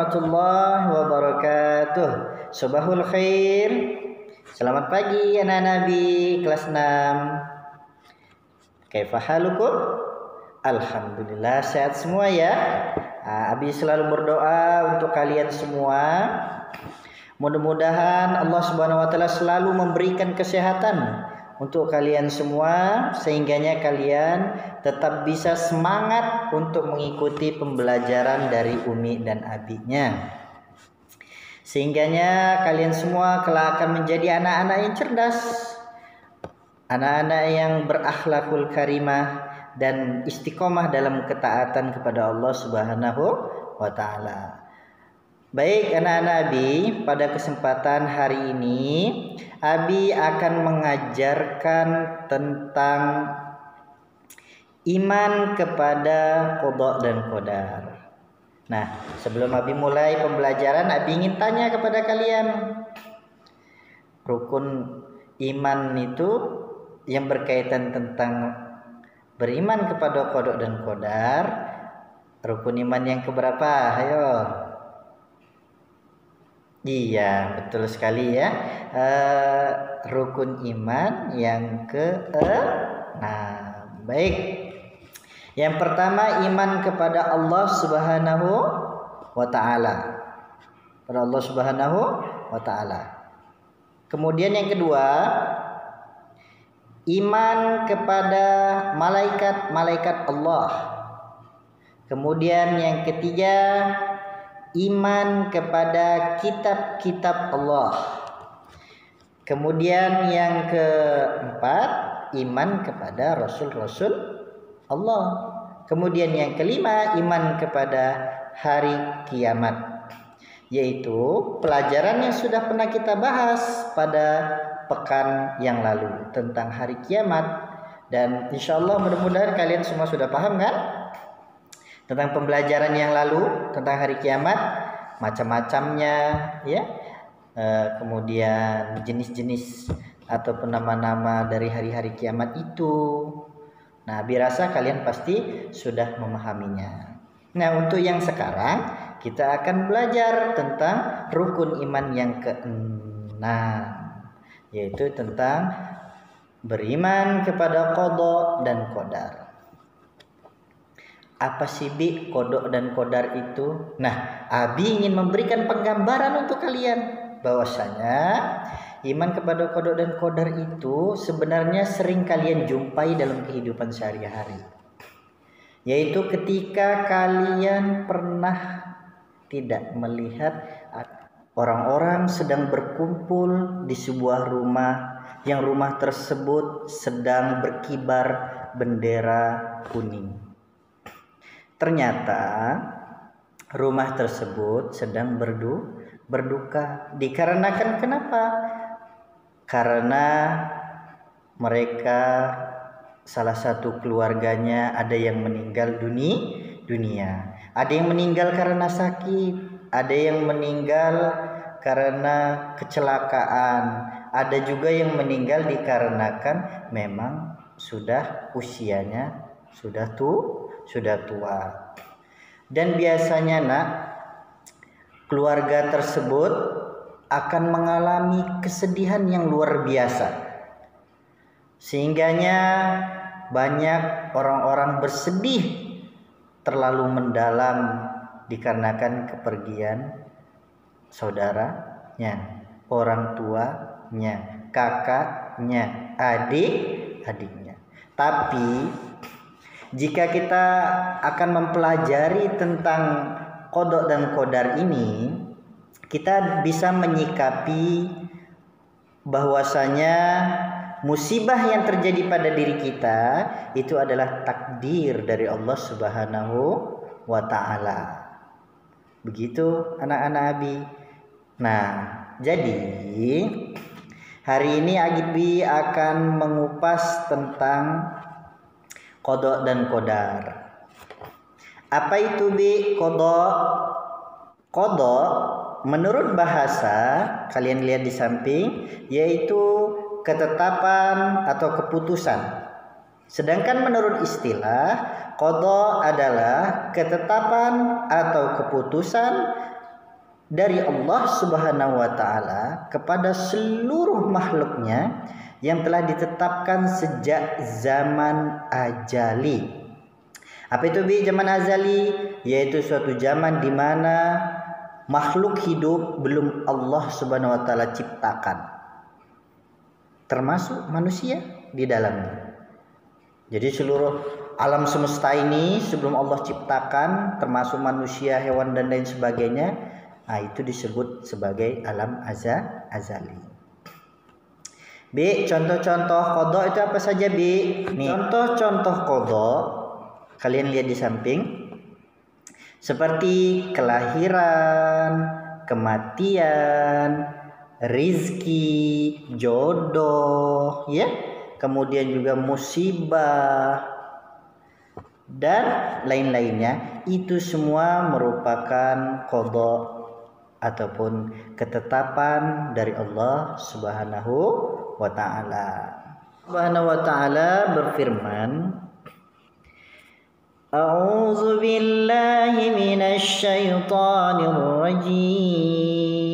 warahmatullahi wabarakatuh. Subahul khair. Selamat pagi anak-anak Nabi kelas 6. Kaifa halukum? Alhamdulillah sehat semua ya. Abi selalu berdoa untuk kalian semua. Mudah-mudahan Allah Subhanahu wa taala selalu memberikan kesehatan untuk kalian semua, sehingganya kalian tetap bisa semangat untuk mengikuti pembelajaran dari Umi dan Abinya. Sehingganya kalian semua kelak akan menjadi anak-anak yang cerdas, anak-anak yang berakhlakul karimah dan istiqomah dalam ketaatan kepada Allah Subhanahu wa taala. Baik anak-anak Abi, pada kesempatan hari ini Abi akan mengajarkan tentang iman kepada qada dan qadar. Nah, sebelum Abi mulai pembelajaran, Abi ingin tanya kepada kalian. Rukun iman itu yang berkaitan tentang beriman kepada qada dan qadar, rukun iman yang keberapa? Ayo. Iya, betul sekali ya. Rukun iman yang ke-6. Baik. Yang pertama, iman kepada Allah Subhanahu wa taala. Kepada Allah Subhanahu wa taala. Kemudian yang kedua, iman kepada malaikat-malaikat Allah. Kemudian yang ketiga, iman kepada kitab-kitab Allah. Kemudian yang keempat, iman kepada rasul-rasul Allah. Kemudian yang kelima, iman kepada hari kiamat. Yaitu pelajaran yang sudah pernah kita bahas pada pekan yang lalu tentang hari kiamat. Dan insya Allah mudah-mudahan kalian semua sudah paham kan? Tentang pembelajaran yang lalu tentang hari kiamat, macam-macamnya ya, kemudian jenis-jenis ataupun nama-nama dari hari-hari kiamat itu. Nah, Abi rasa kalian pasti sudah memahaminya. Nah, untuk yang sekarang kita akan belajar tentang rukun iman yang ke-6, yaitu tentang beriman kepada qada dan qadar. Apa sih Bi qada dan qadar itu? Nah, Abi ingin memberikan penggambaran untuk kalian bahwasanya iman kepada qada dan qadar itu sebenarnya sering kalian jumpai dalam kehidupan sehari-hari. Yaitu ketika kalian pernah tidak melihat orang-orang sedang berkumpul di sebuah rumah, yang rumah tersebut sedang berkibar bendera kuning. Ternyata rumah tersebut sedang berduka. Dikarenakan kenapa? Karena mereka salah satu keluarganya ada yang meninggal dunia. Ada yang meninggal karena sakit, ada yang meninggal karena kecelakaan, ada juga yang meninggal dikarenakan memang sudah usianya sudah tua. Dan biasanya keluarga tersebut akan mengalami kesedihan yang luar biasa. Sehingganya banyak orang-orang bersedih terlalu mendalam dikarenakan kepergian saudaranya, orang tuanya, kakaknya, adik-adiknya. Tapi jika kita akan mempelajari tentang qada dan qadar ini, kita bisa menyikapi bahwasanya musibah yang terjadi pada diri kita itu adalah takdir dari Allah Subhanahu wa taala. Begitu anak-anak Abi. Nah, jadi hari ini Abi akan mengupas tentang qada dan qadar. Apa itu Bi qada? Qada menurut bahasa, kalian lihat di samping, yaitu ketetapan atau keputusan. Sedangkan menurut istilah, qada adalah ketetapan atau keputusan dari Allah Subhanahu wa taala kepada seluruh makhluknya yang telah ditetapkan sejak zaman azali. Apa itu bi zaman azali? Yaitu suatu zaman di mana makhluk hidup belum Allah Subhanahu wa taala ciptakan. Termasuk manusia di dalamnya. Jadi seluruh alam semesta ini sebelum Allah ciptakan, termasuk manusia, hewan dan lain sebagainya, itu disebut sebagai alam azali. B. Contoh-contoh qada itu apa saja, B? Nih, contoh-contoh qada kalian lihat di samping. Seperti kelahiran, kematian, rizki, jodoh, ya. Kemudian juga musibah dan lain-lainnya, itu semua merupakan qada ataupun ketetapan dari Allah Subhanahu wa taala. Subhanahu wa taala berfirman, A'udzu billahi minasy syaithanir rajim.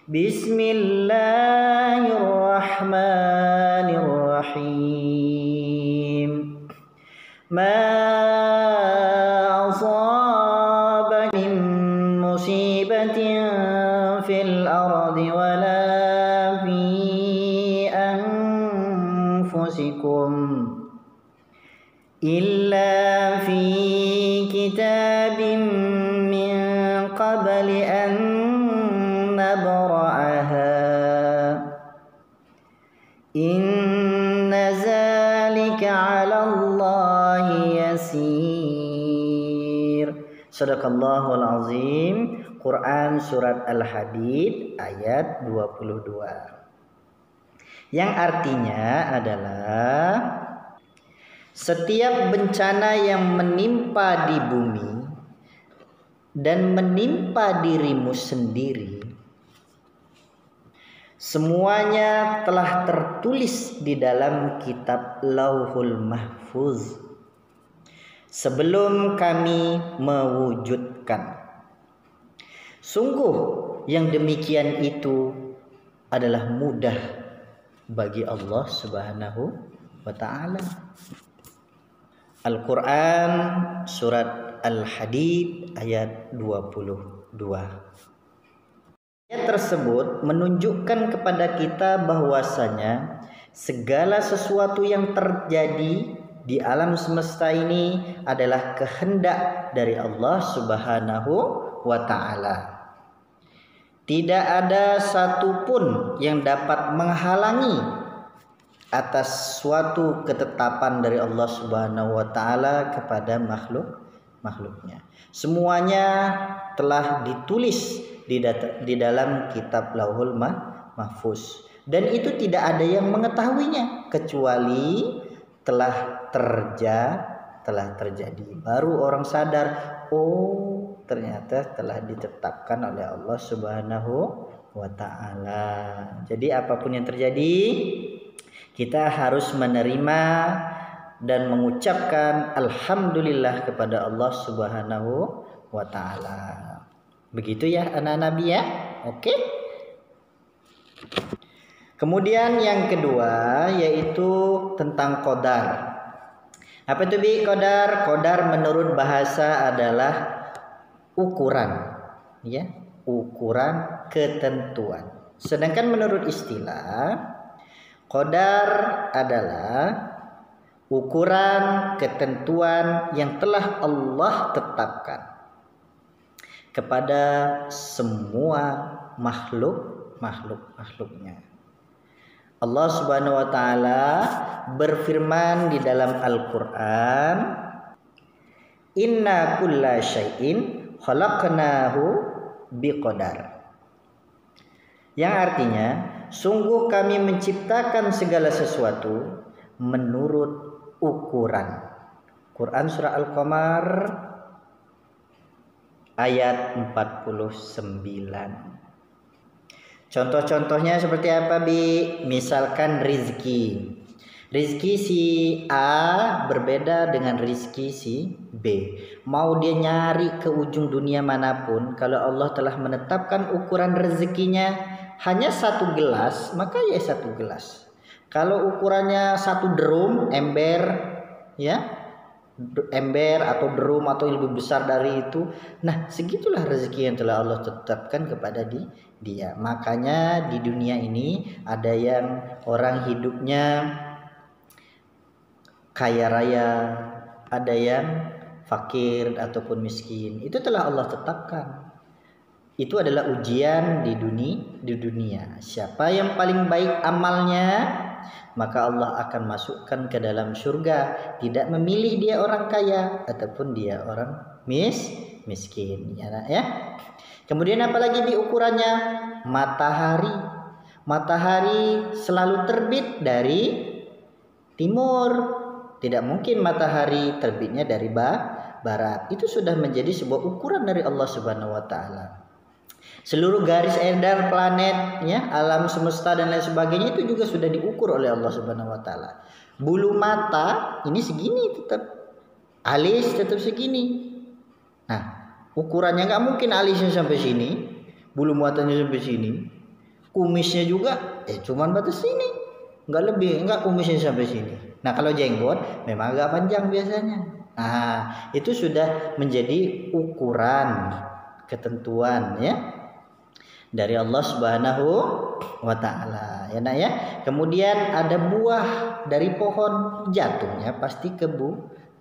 Bismillahirrahmanirrahim. Ma asaba min musibatin fil ardi wala fi anfusikum illa fi kitabim min qabli an nabra'aha inna zalika 'ala Allahi yasir. Sadaqallahul azim. Quran surat Al-Hadid ayat 22. Yang artinya adalah setiap bencana yang menimpa di bumi dan menimpa dirimu sendiri, semuanya telah tertulis di dalam kitab Lauhul Mahfuz sebelum kami mewujudkan. Sungguh yang demikian itu adalah mudah bagi Allah Subhanahu wa ta'ala. Al-Quran surat Al-Hadid ayat 22. Ayat tersebut menunjukkan kepada kita bahwasanya segala sesuatu yang terjadi di alam semesta ini adalah kehendak dari Allah Subhanahu wa ta'ala. Tidak ada satupun yang dapat menghalangi atas suatu ketetapan dari Allah Subhanahu wa taala kepada makhluknya. Semuanya telah ditulis di dalam kitab Lauhul Mahfuz dan itu tidak ada yang mengetahuinya kecuali telah terjadi. Baru orang sadar, oh ternyata telah ditetapkan oleh Allah Subhanahu wa taala. Jadi apapun yang terjadi, kita harus menerima dan mengucapkan alhamdulillah kepada Allah Subhanahu wa taala. Begitu ya anak-anak Nabi ya. Oke. Kemudian yang kedua yaitu tentang qadar. Apa itu bi qadar? Qadar menurut bahasa adalah ukuran, ya, ukuran ketentuan. Sedangkan menurut istilah, qadar adalah ukuran ketentuan yang telah Allah tetapkan kepada semua makhluknya. Allah Subhanahu wa taala berfirman di dalam Al-Qur'an, "Inna kulla syai'in khalaqnahu biqadar." Yang artinya, sungguh kami menciptakan segala sesuatu menurut ukuran. Quran surah Al-Qamar ayat 49. Contoh-contohnya seperti apa, Bi? Misalkan rizki. Rizki si A berbeda dengan rizki si B. Mau dia nyari ke ujung dunia manapun, kalau Allah telah menetapkan ukuran rezekinya hanya 1 gelas, maka ya 1 gelas. Kalau ukurannya 1 drum, ember, ya, ember atau drum atau lebih besar dari itu, nah segitulah rezeki yang telah Allah tetapkan kepada dia. Makanya di dunia ini ada yang orang hidupnya kaya raya, ada yang fakir ataupun miskin. Itu telah Allah tetapkan. Itu adalah ujian di dunia. Siapa yang paling baik amalnya, maka Allah akan masukkan ke dalam surga. Tidak memilih dia orang kaya ataupun dia orang miskin. Ya. Kemudian apalagi di ukurannya? Matahari. Matahari selalu terbit dari timur. Tidak mungkin matahari terbitnya dari barat. Itu sudah menjadi sebuah ukuran dari Allah Subhanahu wa taala. Seluruh garis edar planet, ya, alam semesta dan lain sebagainya itu juga sudah diukur oleh Allah Subhanahu wa taala. Bulu mata ini segini tetap, alis tetap segini. Nah, ukurannya nggak mungkin alisnya sampai sini, bulu matanya sampai sini, kumisnya juga cuman batas sini, nggak lebih, nggak kumisnya sampai sini. Nah, kalau jenggot memang agak panjang biasanya. Nah, itu sudah menjadi ukuran ketentuan, ya, dari Allah Subhanahu wa taala. Ya, nak, ya. Kemudian ada buah dari pohon, jatuhnya pasti ke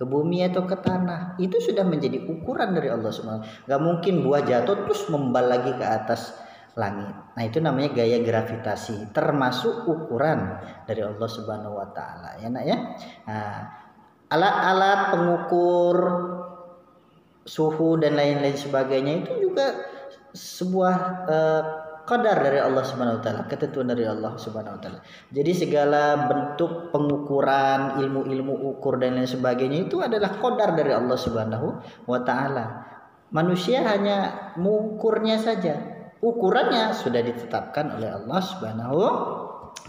bumi atau ke tanah. Itu sudah menjadi ukuran dari Allah Subhanahu. Gak mungkin buah jatuh terus membal lagi ke atas langit. Nah, itu namanya gaya gravitasi, termasuk ukuran dari Allah Subhanahu wa taala. Ya, nak, ya. Nah, alat-alat pengukur suhu dan lain-lain sebagainya itu juga sebuah qadar dari Allah Subhanahu wa taala, ketentuan dari Allah Subhanahu wa taala. Jadi segala bentuk pengukuran, ilmu-ilmu ukur dan lain sebagainya itu adalah qadar dari Allah Subhanahu wa taala. Manusia hanya mengukurnya saja. Ukurannya sudah ditetapkan oleh Allah Subhanahu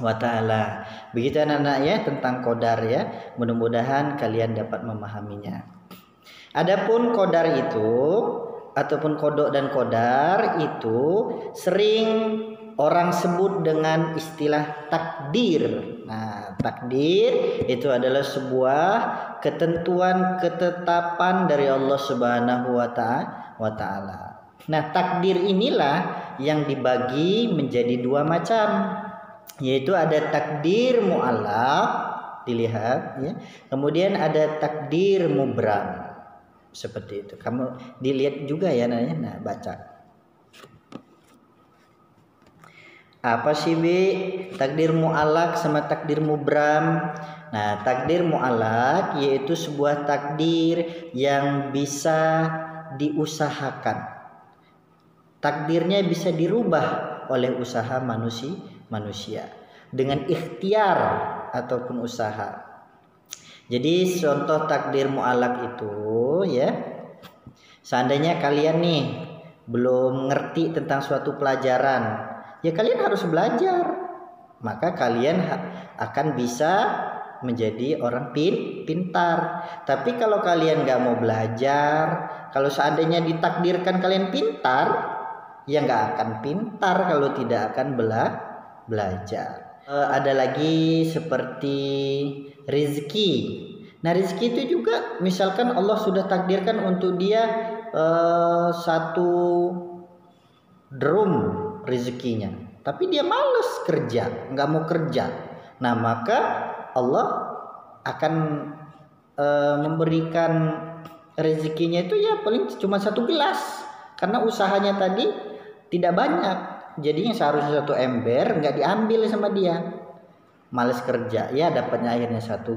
wa taala. Begitu anak-anak, ya, tentang qadar, ya. Mudah-mudahan kalian dapat memahaminya. Adapun qadar itu ataupun kodok dan qadar itu sering orang sebut dengan istilah takdir. Nah, takdir itu adalah sebuah ketentuan, ketetapan dari Allah Subhanahu wa taala. Nah, takdir inilah yang dibagi menjadi 2 macam, yaitu ada takdir mu'allaq, dilihat, ya. Kemudian ada takdir mubram. Seperti itu. Kamu dilihat juga, ya, nanya. Nah, baca. Apa sih, Bi? Takdir mu'allaq sama takdir mubram. Nah, takdir mu'allaq yaitu sebuah takdir yang bisa diusahakan. Takdirnya bisa dirubah oleh usaha manusia dengan ikhtiar ataupun usaha. Jadi contoh takdir mu'allaq itu, ya, seandainya kalian nih belum ngerti tentang suatu pelajaran, ya kalian harus belajar, maka kalian akan bisa menjadi orang pintar. Tapi kalau kalian gak mau belajar, kalau seandainya ditakdirkan kalian pintar, ya gak akan pintar kalau tidak akan belajar. Ada lagi seperti rezeki. Nah, rezeki itu juga misalkan Allah sudah takdirkan untuk dia 1 drum rezekinya, tapi dia malas kerja, nggak mau kerja. Nah, maka Allah akan memberikan rezekinya itu ya paling cuma 1 gelas, karena usahanya tadi tidak banyak. Jadinya seharusnya 1 ember nggak diambil sama dia, malas kerja, ya dapatnya akhirnya 1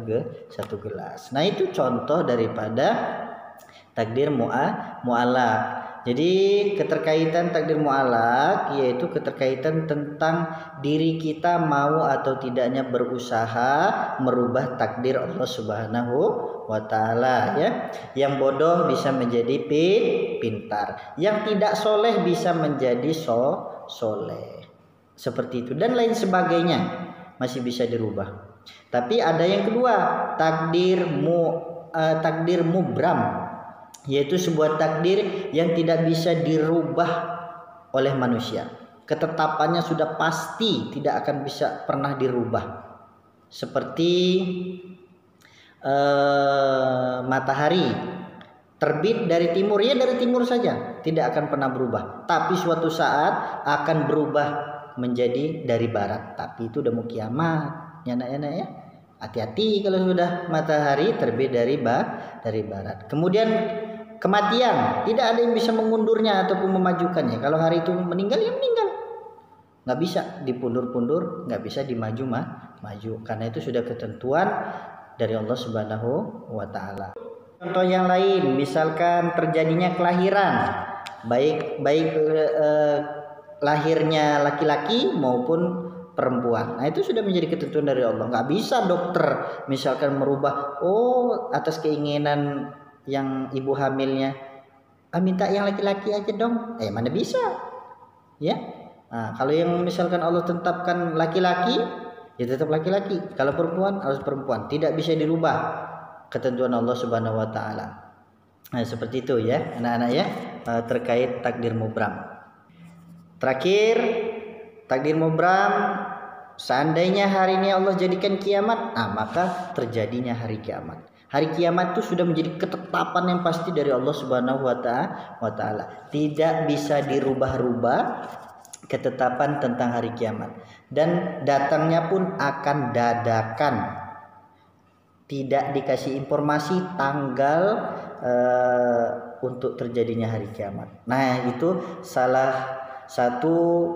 gelas. Nah, itu contoh daripada takdir mu'allaq. Jadi keterkaitan takdir mu'allaq yaitu keterkaitan tentang diri kita mau atau tidaknya berusaha merubah takdir Allah Subhanahu wa taala, ya. Yang bodoh bisa menjadi pintar, yang tidak soleh bisa menjadi soleh. Seperti itu dan lain sebagainya masih bisa dirubah. Tapi ada yang kedua, takdir mubram, yaitu sebuah takdir yang tidak bisa dirubah oleh manusia. Ketetapannya sudah pasti tidak akan bisa pernah dirubah. Seperti matahari terbit dari timur, ya dari timur saja, tidak akan pernah berubah. Tapi suatu saat akan berubah menjadi dari barat. Tapi itu udah mau kiamat, ya nak ya. Hati-hati kalau sudah matahari terbit dari barat. Kemudian kematian, tidak ada yang bisa mengundurnya ataupun memajukannya. Kalau hari itu meninggal, ya meninggal. Nggak bisa dipundur-pundur, nggak bisa maju. Karena itu sudah ketentuan dari Allah Subhanahu wa Ta'ala. Contoh yang lain, misalkan terjadinya kelahiran, baik lahirnya laki-laki maupun perempuan. Nah, itu sudah menjadi ketentuan dari Allah. Nggak bisa dokter misalkan merubah, atas keinginan yang ibu hamilnya, minta yang laki-laki aja dong. Mana bisa? Ya. Nah, kalau yang misalkan Allah tetapkan laki-laki, ya tetap laki-laki. Kalau perempuan harus perempuan. Tidak bisa dirubah ketentuan Allah Subhanahu wa Ta'ala. Nah, seperti itu ya, anak-anak ya, terkait takdir mubram. Terakhir, takdir mubram, seandainya hari ini Allah jadikan kiamat, maka terjadinya hari kiamat. Hari kiamat itu sudah menjadi ketetapan yang pasti dari Allah Subhanahu wa Ta'ala. Tidak bisa dirubah-rubah ketetapan tentang hari kiamat, dan datangnya pun akan dadakan, tidak dikasih informasi tanggal untuk terjadinya hari kiamat. Nah, itu salah satu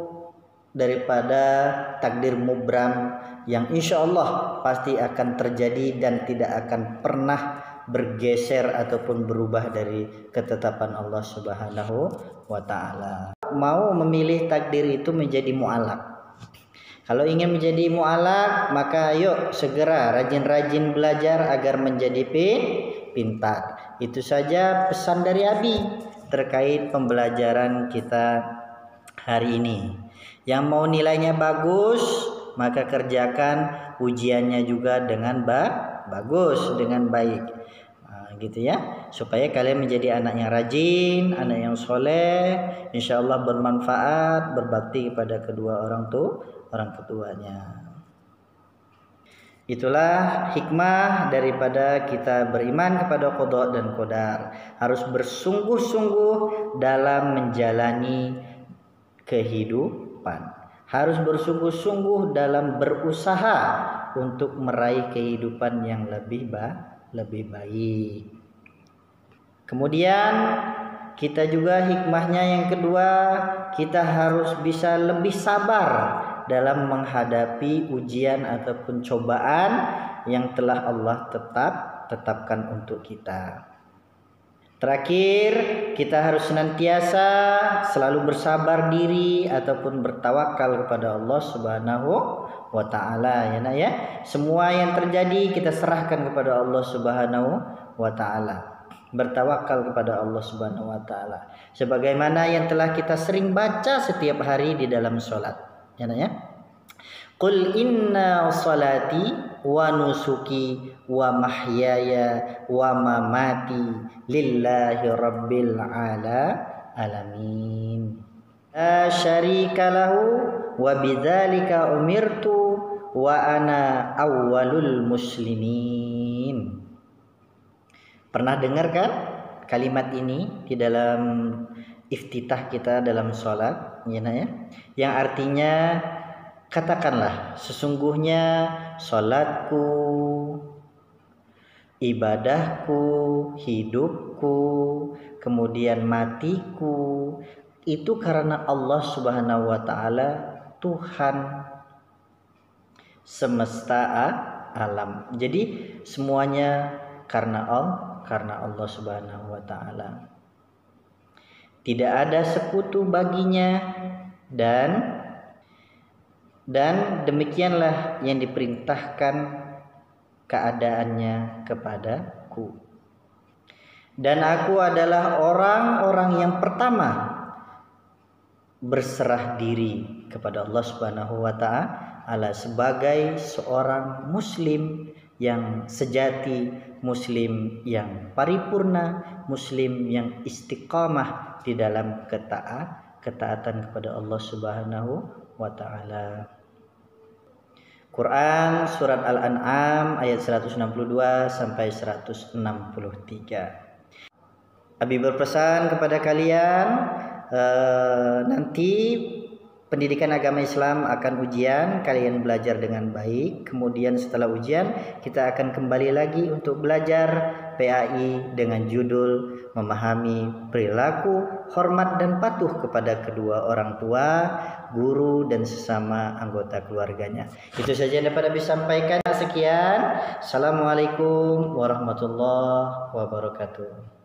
daripada takdir mubram yang insya Allah pasti akan terjadi dan tidak akan pernah bergeser ataupun berubah dari ketetapan Allah Subhanahu wa Ta'ala. Mau memilih takdir itu menjadi mu'alaq. Kalau ingin menjadi mu'alaq, maka ayo segera rajin-rajin belajar agar menjadi pintar. Itu saja pesan dari Abi terkait pembelajaran kita hari ini. Yang mau nilainya bagus, maka kerjakan ujiannya juga dengan bagus, dengan baik. Gitu ya, supaya kalian menjadi anak yang rajin, anak yang soleh, insya Allah bermanfaat, berbakti kepada kedua orang ketuanya. Itulah hikmah daripada kita beriman kepada qada dan qadar. Harus bersungguh-sungguh dalam menjalani kehidupan. Harus bersungguh-sungguh dalam berusaha untuk meraih kehidupan yang lebih baik. Kemudian kita juga hikmahnya yang kedua, kita harus bisa lebih sabar dalam menghadapi ujian ataupun cobaan yang telah Allah tetapkan untuk kita. Terakhir, kita harus senantiasa selalu bersabar diri ataupun bertawakal kepada Allah Subhanahu wa Ta'ala, ya nak ya. Semua yang terjadi kita serahkan kepada Allah Subhanahu wa Ta'ala. Bertawakal kepada Allah Subhanahu wa Ta'ala, sebagaimana yang telah kita sering baca setiap hari di dalam sholat, ya nak ya. Qul inna salati wa nusuki wa mahyaya wa mamati lillahi rabbil alamin. La syarika lahu wa bidzalika umirtu wa ana awwalul muslimin. Pernah dengar kan kalimat ini di dalam iftitah kita dalam sholat, ya, yang artinya katakanlah, sesungguhnya sholatku, ibadahku, hidupku, kemudian matiku, itu karena Allah Subhanahu wa Ta'ala, Tuhan semesta alam. Jadi semuanya karena Allah Subhanahu wa Ta'ala. Tidak ada sekutu baginya, dan demikianlah yang diperintahkan keadaannya kepadaku. Dan aku adalah orang-orang yang pertama berserah diri kepada Allah Subhanahu wa ta'ala sebagai seorang muslim yang sejati, muslim yang paripurna, muslim yang istiqamah di dalam ketaatan kepada Allah Subhanahu wa taala. Quran surat Al-An'am ayat 162 sampai 163. Abi berpesan kepada kalian, nanti pendidikan agama Islam akan ujian, kalian belajar dengan baik. Kemudian setelah ujian kita akan kembali lagi untuk belajar PAI dengan judul memahami perilaku, hormat dan patuh kepada kedua orang tua, guru dan sesama anggota keluarganya. Itu saja yang dapat Abi sampaikan. Sekian. Assalamualaikum warahmatullahi wabarakatuh.